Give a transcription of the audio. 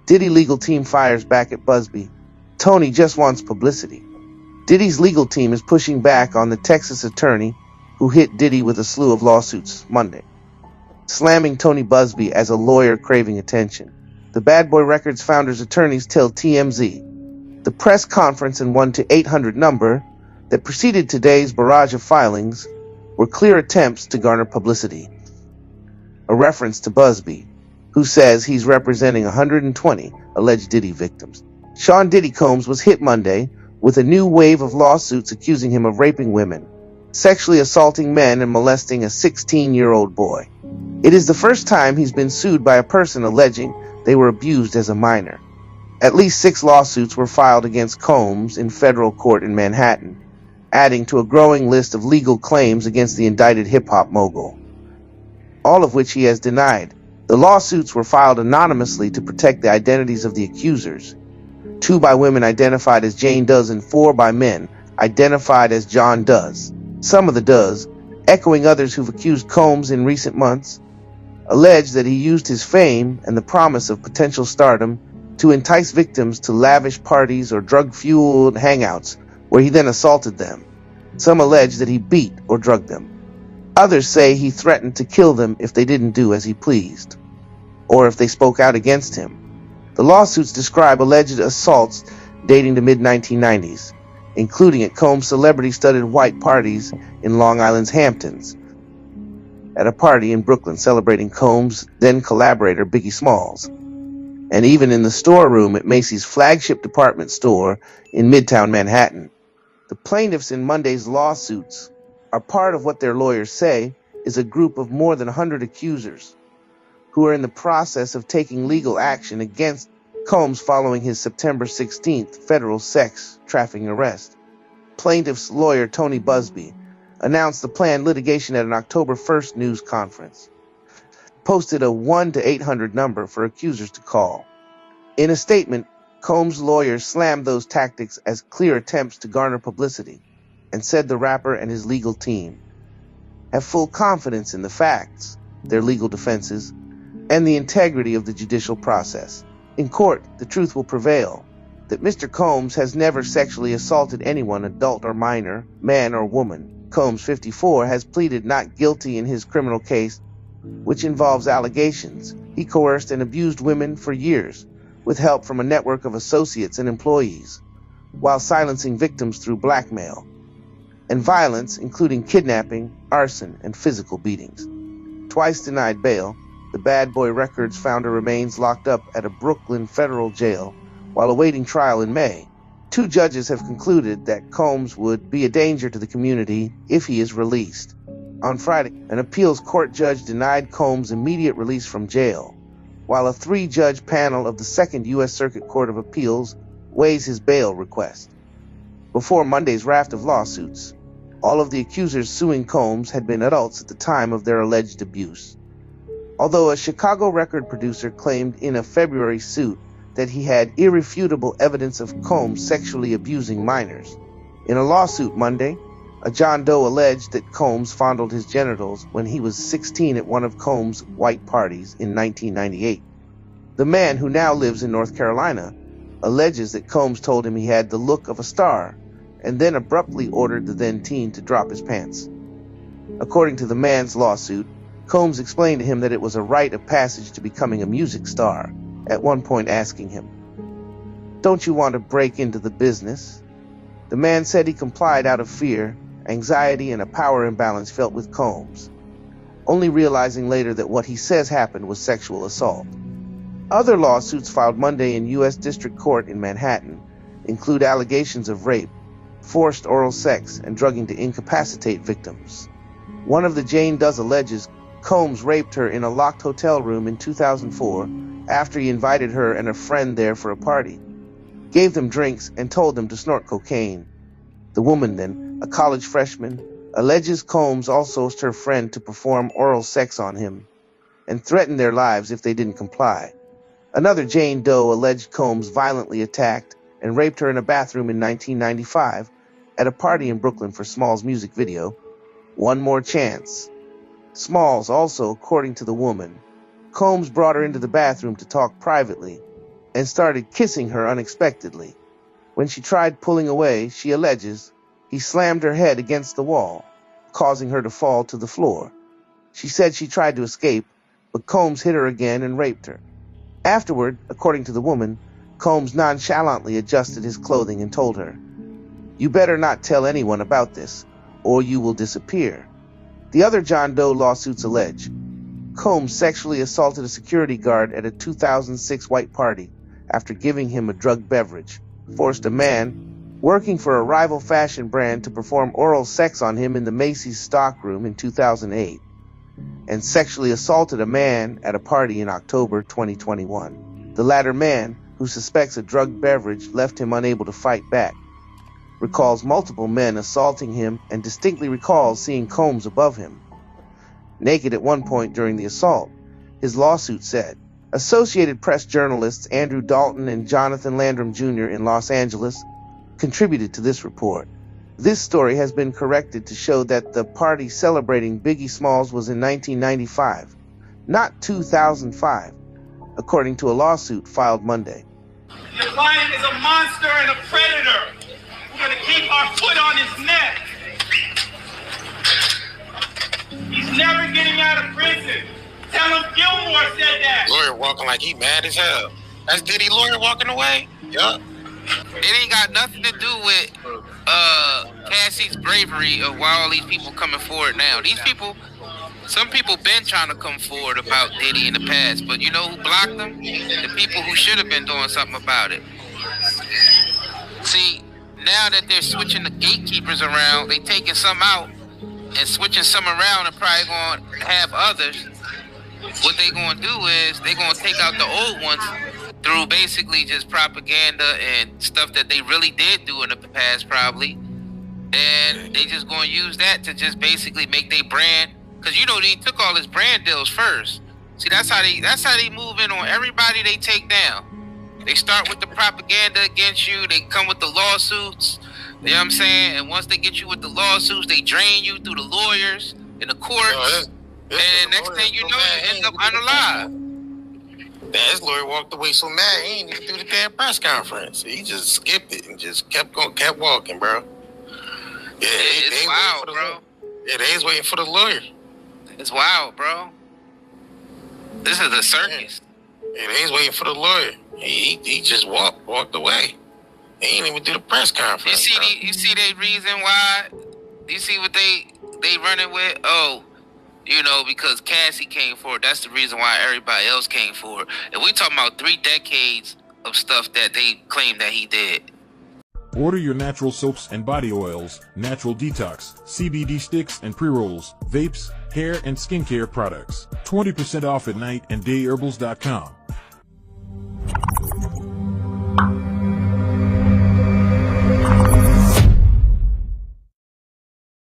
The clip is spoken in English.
Diddy legal team fires back at Busby. Tony just wants publicity. Diddy's legal team is pushing back on the Texas attorney who hit Diddy with a slew of lawsuits Monday, slamming Tony Busby as a lawyer craving attention. The Bad Boy Records founder's attorneys tell TMZ the press conference and 1-800 number that preceded today's barrage of filings were clear attempts to garner publicity. A reference to Busby, who says he's representing 120 alleged Diddy victims. Sean Diddy Combs was hit Monday with a new wave of lawsuits accusing him of raping women, sexually assaulting men, and molesting a 16-year-old boy. It is the first time he's been sued by a person alleging they were abused as a minor. At least 6 lawsuits were filed against Combs in federal court in Manhattan, adding to a growing list of legal claims against the indicted hip-hop mogul, all of which he has denied. The lawsuits were filed anonymously to protect the identities of the accusers, 2 by women identified as Jane Does and 4 by men identified as John Does. Some of the Does, echoing others who've accused Combs in recent months, allege that he used his fame and the promise of potential stardom to entice victims to lavish parties or drug-fueled hangouts where he then assaulted them. Some allege that he beat or drugged them. Others say he threatened to kill them if they didn't do as he pleased, or if they spoke out against him. The lawsuits describe alleged assaults dating to mid-1990s, including at Combs' celebrity-studded white parties in Long Island's Hamptons, at a party in Brooklyn celebrating Combs' then-collaborator Biggie Smalls, and even in the storeroom at Macy's flagship department store in Midtown Manhattan. The plaintiffs in Monday's lawsuits are part of what their lawyers say is a group of more than 100 accusers who are in the process of taking legal action against Combs following his September 16th federal sex trafficking arrest. Plaintiff's lawyer Tony Busby announced the planned litigation at an October 1st news conference, posted a 1-800 number for accusers to call. In a statement, Combs' lawyers slammed those tactics as clear attempts to garner publicity and said the rapper and his legal team have full confidence in the facts, their legal defenses, and the integrity of the judicial process. In court, the truth will prevail that Mr. Combs has never sexually assaulted anyone, adult or minor, man or woman. Combs, 54, has pleaded not guilty in his criminal case, which involves allegations he coerced and abused women for years with help from a network of associates and employees, while silencing victims through blackmail and violence, including kidnapping, arson, and physical beatings. Twice denied bail, the Bad Boy Records founder remains locked up at a Brooklyn federal jail while awaiting trial in May. 2 judges have concluded that Combs would be a danger to the community if he is released. On Friday, an appeals court judge denied Combs' immediate release from jail, while a 3-judge panel of the 2nd U.S. Circuit Court of Appeals weighs his bail request. Before Monday's raft of lawsuits, all of the accusers suing Combs had been adults at the time of their alleged abuse. Although a Chicago record producer claimed in a February suit that he had irrefutable evidence of Combs sexually abusing minors. In a lawsuit Monday, a John Doe alleged that Combs fondled his genitals when he was 16 at one of Combs' white parties in 1998. The man, who now lives in North Carolina, alleges that Combs told him he had the look of a star and then abruptly ordered the then-teen to drop his pants. According to the man's lawsuit, Combs explained to him that it was a rite of passage to becoming a music star, at one point asking him, "Don't you want to break into the business?" The man said he complied out of fear, anxiety, and a power imbalance felt with Combs, only realizing later that what he says happened was sexual assault. Other lawsuits filed Monday in U.S. District Court in Manhattan include allegations of rape, forced oral sex, and drugging to incapacitate victims. One of the Jane Does alleges Combs raped her in a locked hotel room in 2004 after he invited her and a friend there for a party, gave them drinks, and told them to snort cocaine. The woman, then a college freshman, alleges Combs also asked her friend to perform oral sex on him and threatened their lives if they didn't comply. Another Jane Doe alleged Combs violently attacked and raped her in a bathroom in 1995 at a party in Brooklyn for Small's music video, One More Chance. Smalls also, according to the woman, Combs brought her into the bathroom to talk privately and started kissing her unexpectedly. When she tried pulling away, she alleges, he slammed her head against the wall, causing her to fall to the floor. She said she tried to escape, but Combs hit her again and raped her. Afterward, according to the woman, Combs nonchalantly adjusted his clothing and told her, "You better not tell anyone about this, or you will disappear." The other John Doe lawsuits allege Combs sexually assaulted a security guard at a 2006 white party after giving him a drugged beverage, forced a man working for a rival fashion brand to perform oral sex on him in the Macy's stockroom in 2008, and sexually assaulted a man at a party in October 2021. The latter man, who suspects a drugged beverage left him unable to fight back, recalls multiple men assaulting him and distinctly recalls seeing Combs above him, naked at one point during the assault, his lawsuit said. Associated Press journalists Andrew Dalton and Jonathan Landrum Jr. in Los Angeles contributed to this report. This story has been corrected to show that the party celebrating Biggie Smalls was in 1995, not 2005, according to a lawsuit filed Monday. The client is a monster and a predator. We're going to keep our foot on his neck. He's never getting out of prison. Tell him Gilmore said that. Lawyer walking like he mad as hell. That's Diddy lawyer walking away? Yup. It ain't got nothing to do with Cassie's bravery of why all these people coming forward now. These people, some people been trying to come forward about Diddy in the past, but you know who blocked them? The people who should have been doing something about it. See, now that they're switching the gatekeepers around, they taking some out and switching some around and probably going to have others. What they going to do is they going to take out the old ones through basically just propaganda and stuff that they really did do in the past probably. And they just going to use that to just basically make their brand. Because, you know, they took all his brand deals first. See, that's how they move in on everybody they take down. They start with the propaganda against you. They come with the lawsuits. You know what I'm saying? And once they get you with the lawsuits, they drain you through the lawyers and the courts. And next thing you know, you end up unalive. This lawyer walked away so mad he ain't even do the damn press conference. He just skipped it and just kept walking, bro. Yeah, it's wild, bro. Yeah, they was waiting for the lawyer. It's wild, bro. This is a circus. Yeah, they was waiting for the lawyer. He just walked away. He ain't even do the press conference. You see the reason why? You see what they running with? Oh, you know, because Cassie came forward. That's the reason why everybody else came forward. And we talking about 3 decades of stuff that they claim that he did. Order your natural soaps and body oils, natural detox, CBD sticks and pre-rolls, vapes, hair and skincare products. 20% off at night and dayherbals.com.